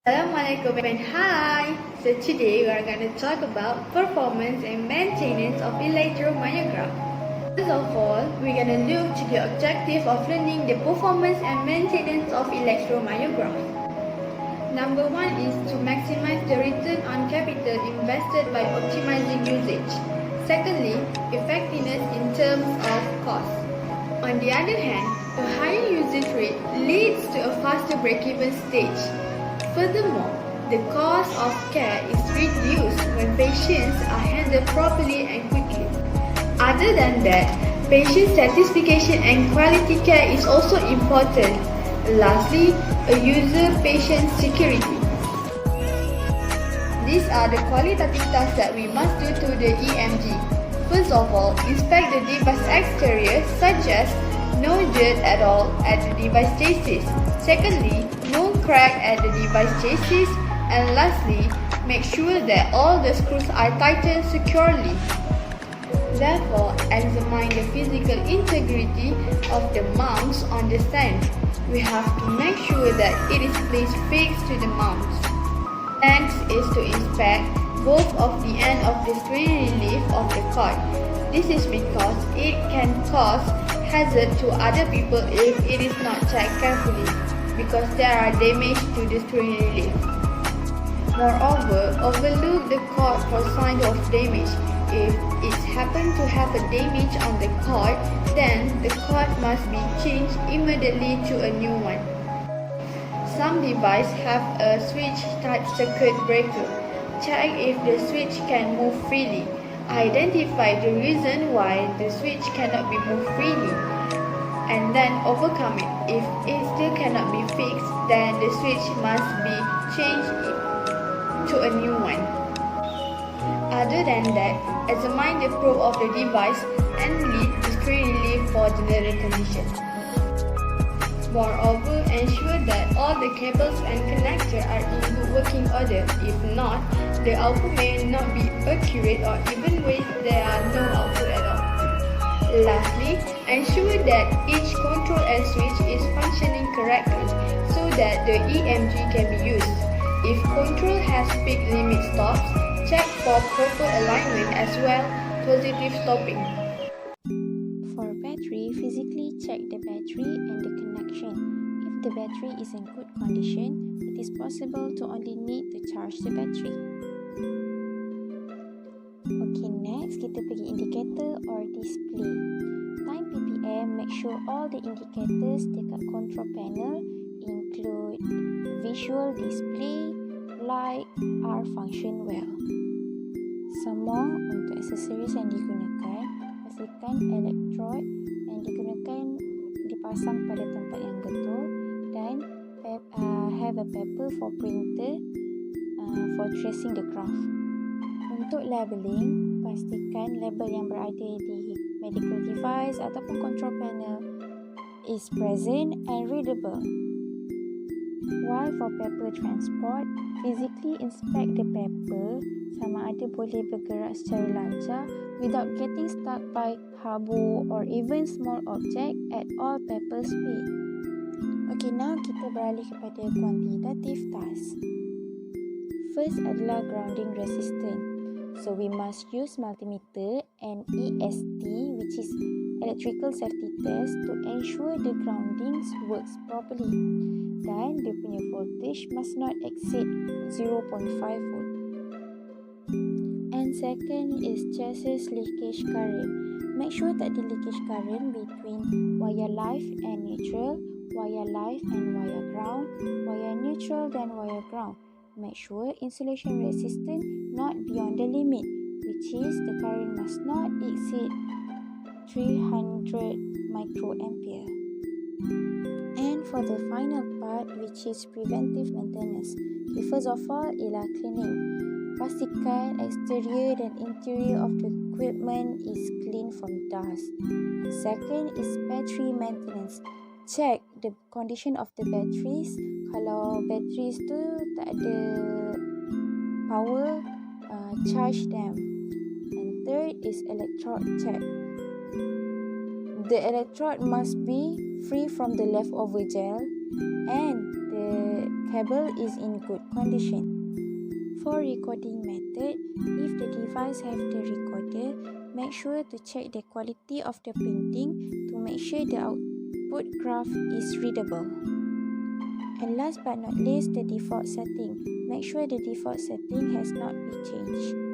Assalamualaikum and hi! So today we are going to talk about performance and maintenance of electromyograph. First of all, we're going to look to the objective of learning the performance and maintenance of electromyograph. Number one is to maximize the return on capital invested by optimizing usage. Secondly, effectiveness in terms of cost. On the other hand, a higher usage rate leads to a faster break-even stage. Furthermore, the cost of care is reduced when patients are handled properly and quickly. Other than that, patient satisfaction and quality care is also important. Lastly, a user-patient security. These are the qualitative tasks that we must do to the EMG. First of all, inspect the device exterior such as no dirt at all at the device chassis. Secondly, no crack at the device chassis. And lastly, make sure that all the screws are tightened securely. Therefore, examine the physical integrity of the mounts on the stand. We have to make sure that it is placed fixed to the mounts. Next is to inspect both of the end of the strain relief of the cord. This is because it can cause hazard to other people if it is not checked carefully, because there are damage to the strain relief. Moreover, overlook the cord for signs of damage. If it happens to have a damage on the cord, then the cord must be changed immediately to a new one. Some devices have a switch-type circuit breaker. Check if the switch can move freely. Identify the reason why the switch cannot be moved freely, and then overcome it. If it still cannot be fixed, then the switch must be changed to a new one. Other than that, examine the probe of the device and lead the strain relief for general condition. Moreover, ensure that all the cables and connectors are in good working order. If not, the output may not be accurate, or even worse, there are no output at all. Lastly, ensure that each control and switch is functioning correctly so that the EMG can be used. If control has peak limit stops, check for proper alignment as well, positive stopping. For battery, physically check the battery and the connection. If the battery is in good condition, it is possible to only need to charge the battery. Okay, next kita pergi indicator or display. Time ppm, make sure all the indicators dekat control panel include visual display, light, are function well. Some more, untuk aksesoris yang digunakan, pastikan elektrod yang digunakan dipasang pada tempat yang betul dan have a paper for printer for tracing the graph. Untuk labeling, pastikan label yang berada di medical device ataupun control panel is present and readable. While for paper transport, physically inspect the paper sama ada boleh bergerak secara lancar without getting stuck by habu or even small object at all paper speed. Okay, now kita beralih kepada quantitative task. First adalah grounding resistance. So we must use multimeter and EST, which is electrical safety test, to ensure the groundings works properly. Dan dia punya voltage must not exceed 0.5 volt. And second is chassis leakage current. Make sure that the leakage current between wire live and neutral, wire live and wire ground, wire neutral dan wire ground. Make sure insulation resistance not beyond the limit, which is the current must not exceed 300 microampere. And for the final part, which is preventive maintenance. Okay, first of all, ialah cleaning. Pastikan exterior dan interior of the equipment is clean from dust. And second is battery maintenance. Check the condition of the batteries. Kalau batteries tu tak ada power, charge them. And third is electrode check. The electrode must be free from the leftover gel, and the cable is in good condition. For recording method, if the device have the recorder, make sure to check the quality of the printing to make sure the output graph is readable. And last but not least, the default setting. Make sure the default setting has not been changed.